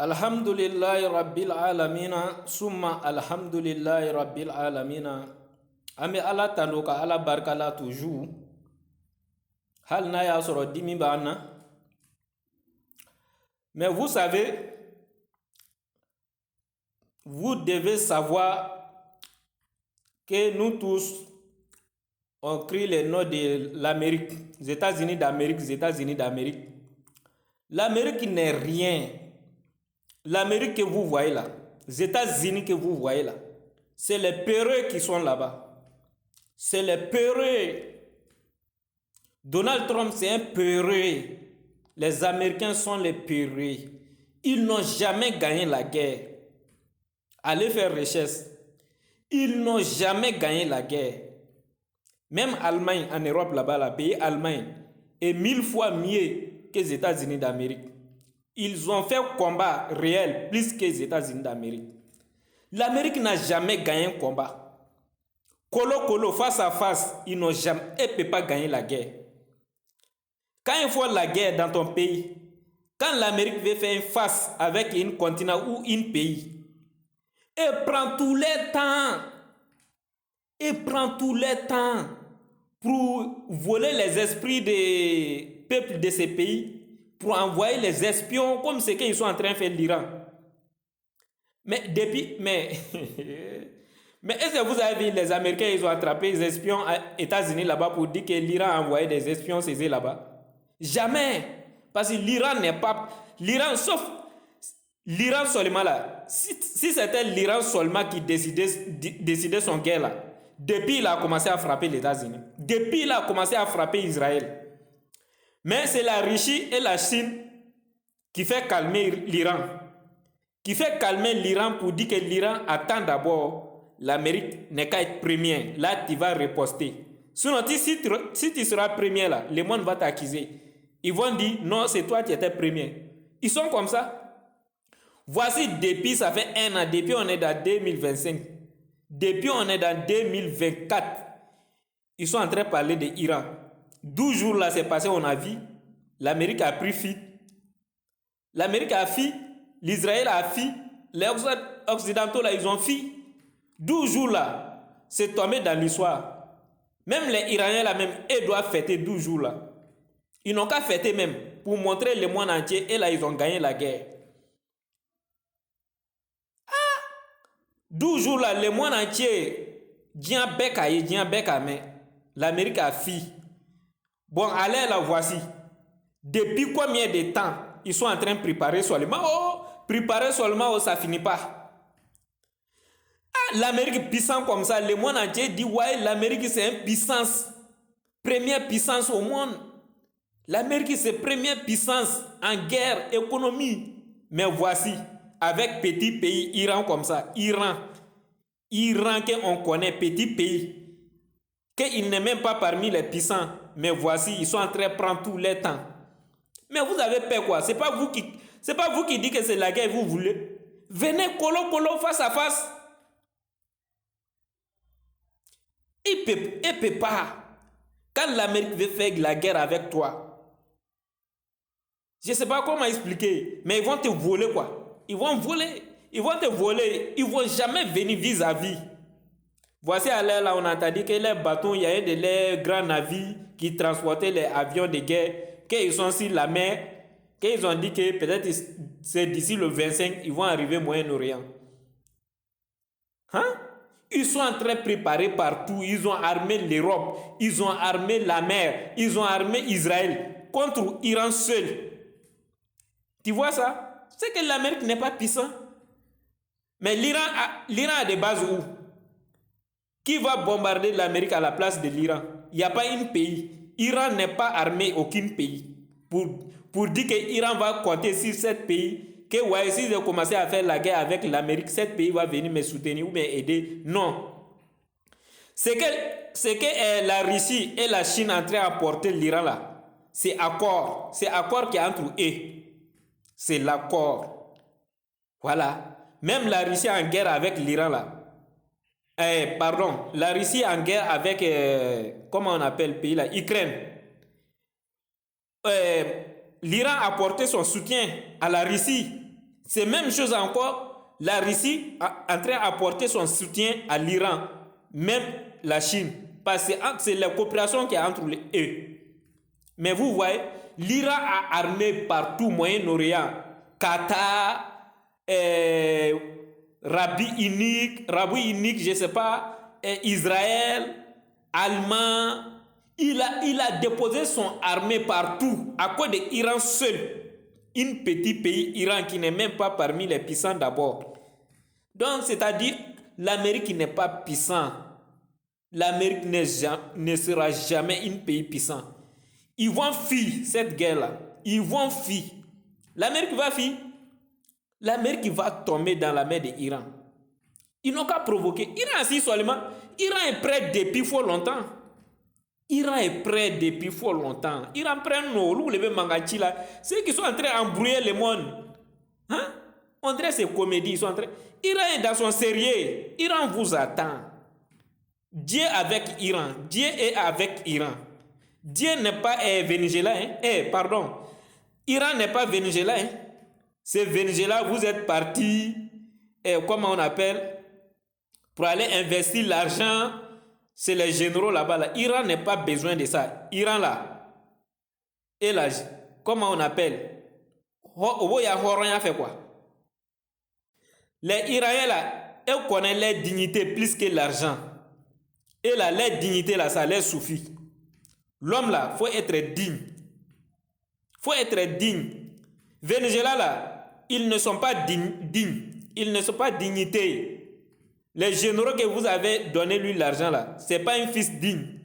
Alhamdulillahi Rabbil Alamina, summa Alhamdulillahi Rabbil Alamina. Ame ala tanoka ala barkala toujours. Hal na ya soro dimi bana. Mais vous savez, vous devez savoir que nous tous, on crie les noms de l'Amérique, les États-Unis d'Amérique, les États-Unis d'Amérique. L'Amérique n'est rien. L'Amérique que vous voyez là, les États-Unis que vous voyez là, c'est les peureux qui sont là-bas. C'est les peureux. Donald Trump, c'est un peureux. Les Américains sont les peureux. Ils n'ont jamais gagné la guerre. Allez faire recherche. Ils n'ont jamais gagné la guerre. Même Allemagne en Europe là-bas, le pays Allemagne est 1000 fois mieux que les États-Unis d'Amérique. Ils ont fait un combat réel plus que les États-Unis d'Amérique. L'Amérique n'a jamais gagné un combat. Colo face à face, ils n'ont jamais, et ne peuvent pas gagner la guerre. Quand il faut la guerre dans ton pays, quand l'Amérique veut faire une face avec un continent ou un pays, elle prend tous les temps. Elle prend tous les temps pour voler les esprits des peuples de ces pays, pour envoyer les espions comme ce qu'ils sont en train de faire l'Iran. Mais depuis, mais est-ce que vous avez vu les Américains, ils ont attrapé les espions aux États-Unis là-bas pour dire que l'Iran a envoyé des espions chez eux là-bas? Jamais. Parce que l'Iran n'est pas... L'Iran, sauf... L'Iran seulement là. Si c'était l'Iran seulement qui décidait son guerre là, depuis il a commencé à frapper les États-Unis. Depuis il a commencé à frapper Israël. Mais c'est la Russie et la Chine qui fait calmer l'Iran. Qui fait calmer l'Iran pour dire que l'Iran attend d'abord l'Amérique n'est qu'à être premier. Là, tu vas riposter. Sinon, si tu seras premier là, le monde va t'accuser. Ils vont dire, non, c'est toi qui étais premier. Ils sont comme ça. Voici, depuis, ça fait un an, depuis on est dans 2025. Depuis on est dans 2024. Ils sont en train de parler de l'Iran. 12 jours là, c'est passé, on a vu. L'Amérique a pris fuite. L'Amérique a fui. L'Israël a fui. Les Occidentaux là, ils ont fui. 12 jours là, c'est tombé dans l'histoire. Même les Iraniens là, même, ils doivent fêter 12 jours là. Ils n'ont qu'à fêter même pour montrer le monde entier. Et là, ils ont gagné la guerre. 12 jours là, le monde entier, l'Amérique a fui. Bon, allez là, voici. Depuis combien de temps ils sont en train de préparer seulement? Préparer seulement, ça finit pas. L'Amérique puissante comme ça, le monde entier dit ouais, l'Amérique c'est une puissance, première puissance au monde. L'Amérique c'est première puissance en guerre, économie. Mais voici, avec petit pays, Iran comme ça, Iran qu'on connaît, petit pays, qu'il n'est même pas parmi les puissants. Mais voici, ils sont en train de prendre tout le temps. Mais vous avez peur quoi? C'est pas vous qui dites que c'est la guerre que vous voulez. Venez colo face à face. Il peut pas. Quand l'Amérique veut faire la guerre avec toi, je ne sais pas comment expliquer, mais ils vont te voler quoi. Ils vont te voler. Ils vont jamais venir vis-à-vis. Voici à l'air là, on a entendu que les bateaux, il y a eu de grands navires qui transportaient les avions de guerre, qu'ils sont sur la mer, qu'ils ont dit que peut-être c'est d'ici le 25, ils vont arriver au Moyen-Orient. Hein? Ils sont en train de préparer partout. Ils ont armé l'Europe. Ils ont armé la mer. Ils ont armé Israël contre l'Iran seul. Tu vois ça? C'est que l'Amérique n'est pas puissant. Mais l'Iran a des bases où? Qui va bombarder l'Amérique à la place de l'Iran? Il n'y a pas un pays. L'Iran n'est pas armé aucun pays. Pour dire que l'Iran va compter sur 7 pays. Que ouais, si j'ai commencé à faire la guerre avec l'Amérique, 7 pays va venir me soutenir ou m'aider. Non. C'est que la Russie et la Chine sont en train d'apporter l'Iran là. C'est accord. C'est accord qui est entre eux. C'est l'accord. Voilà. Même la Russie est en guerre avec l'Iran là. La Russie est en guerre avec, comment on appelle le pays là? Ukraine. L'Iran a apporté son soutien à la Russie. C'est même chose encore, la Russie est en train d'apporter son soutien à l'Iran, même la Chine, parce que c'est la coopération qui est entre eux. Mais vous voyez, l'Iran a armé partout, Moyen-Orient, Qatar, Rabbi unique, je ne sais pas, Israël, Allemand. Il a déposé son armée partout à cause de l'Iran seul. Un petit pays, Iran, qui n'est même pas parmi les puissants d'abord. Donc, c'est-à-dire, l'Amérique n'est pas puissant. L'Amérique ne sera jamais un pays puissant. Ils vont fuir cette guerre-là. Ils vont fuir. L'Amérique va fuir. L'Amérique va tomber dans la mer de l'Iran. Ils n'ont qu'à provoquer. Iran, si seulement. Iran est prêt depuis fort longtemps. Iran est prêt depuis fort longtemps. Iran prend nos loups, les mangachi là. Ceux qui sont en train d'embrouiller le monde. Hein? On dirait ces comédies. Ils sont en train... Iran est dans son sérieux. Iran vous attend. Dieu avec Iran. Dieu est avec Iran. Dieu n'est pas Venezuela. Pardon. Iran n'est pas Venezuela. C'est Venezuela, vous êtes parti, comment on appelle, pour aller investir l'argent, c'est les généraux là-bas. Là. Iran n'a pas besoin de ça. Iran là. Et là, comment on appelle, Horoya fait quoi? Les Iraniens là, ils connaissent leur dignité plus que l'argent. Et là, leur dignité là, ça leur suffit. L'homme là, faut être digne. Faut être digne. Venezuela là, ils ne sont pas dignes. Ils ne sont pas dignités. Les généraux que vous avez donné lui l'argent là, c'est pas un fils digne.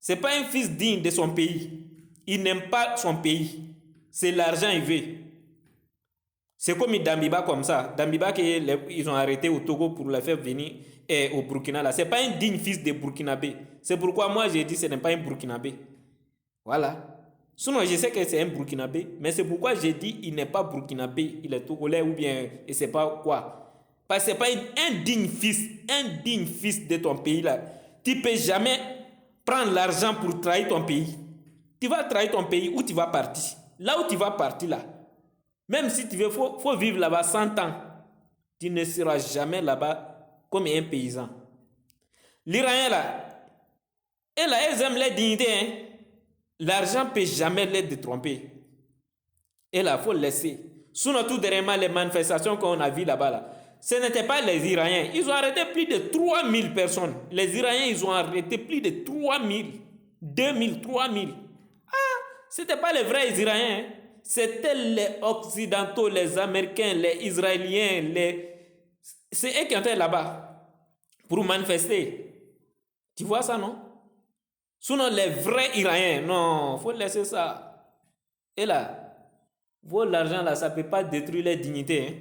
C'est pas un fils digne de son pays. Il n'aime pas son pays. C'est l'argent il veut. C'est comme Damiba comme ça. Damiba qu'ils ont arrêté au Togo pour le faire venir au Burkina là. C'est pas un digne fils de Burkinabé. C'est pourquoi moi j'ai dit ce n'est pas un Burkinabé. Voilà. Sinon, je sais que c'est un Burkinabé, mais c'est pourquoi j'ai dit il n'est pas Burkinabé, il est Togolais ou bien, je ne sais pas quoi. Parce que ce n'est pas un digne fils de ton pays là. Tu ne peux jamais prendre l'argent pour trahir ton pays. Tu vas trahir ton pays où tu vas partir. Là où tu vas partir là. Même si tu veux, faut vivre là-bas 100 ans. Tu ne seras jamais là-bas comme un paysan. L'Iranien là, elles aiment la dignité, hein. L'argent ne peut jamais les détromper. Et là, il faut le laisser. Sinon, tout dernièrement, les manifestations qu'on a vues là-bas, là, ce n'étaient pas les Iraniens. Ils ont arrêté plus de 3000 personnes. Les Iraniens, ils ont arrêté plus de 3000, 2000, 3000. Ah, ce n'étaient pas les vrais Iraniens. Hein. C'était les Occidentaux, les Américains, les Israéliens. C'est eux qui étaient là-bas pour manifester. Tu vois ça, non? Sinon, les vrais Iraniens, non, il faut laisser ça. Et là, l'argent là, ça ne peut pas détruire leur dignité. Hein.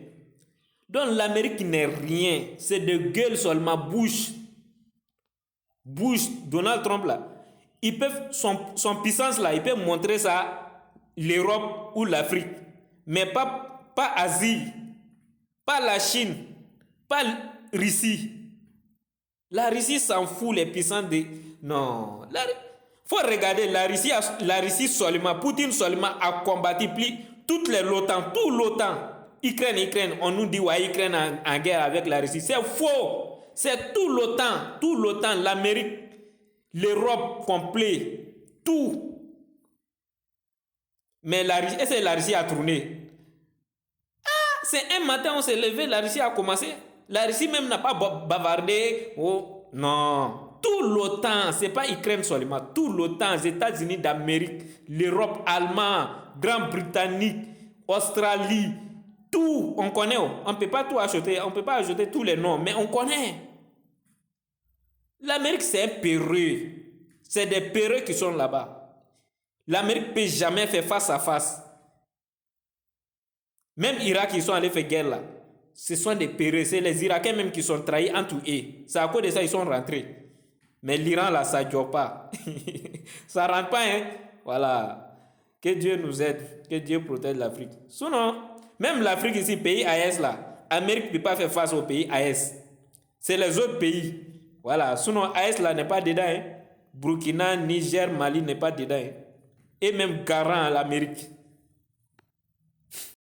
Donc, l'Amérique n'est rien. C'est de gueule seulement. Bush, Donald Trump là, ils peuvent, son puissance là, il peut montrer ça, l'Europe ou l'Afrique. Mais pas Asie, pas la Chine, pas la Russie. La Russie s'en fout, les puissants de... Non. Faut regarder, la Russie seulement, Poutine seulement a combattu toutes les l'OTAN, tout l'OTAN. Ukraine, on nous dit ouais, Ukraine en guerre avec la Russie. C'est faux. C'est tout l'OTAN, l'Amérique, l'Europe complet, tout. Mais est-ce que la Russie a tourné? Ah, c'est un matin, on s'est levé, la Russie a commencé. La Russie même n'a pas bavardé. Oh, non. Tout l'OTAN, ce n'est pas Ukraine seulement. Tout l'OTAN, les États-Unis d'Amérique, l'Europe, Allemagne, Grande-Bretagne, Australie, tout, on connaît. On ne peut pas tout acheter, on ne peut pas ajouter tous les noms, mais on connaît. L'Amérique, c'est un péreux. C'est des péreux qui sont là-bas. L'Amérique ne peut jamais faire face à face. Même Irak, ils sont allés faire guerre là. Ce sont des péreux. C'est les Irakiens même qui sont trahis entre eux. C'est à cause de ça ils sont rentrés. Mais l'Iran là, ça ne joue pas. Ça ne rentre pas, hein. Voilà. Que Dieu nous aide. Que Dieu protège l'Afrique. Sinon, même l'Afrique ici, pays AES là, l'Amérique ne peut pas faire face au pays AES. C'est les autres pays. Voilà. Sinon, AES là n'est pas dedans. Hein. Burkina, Niger, Mali n'est pas dedans. Hein. Et même garant à l'Amérique.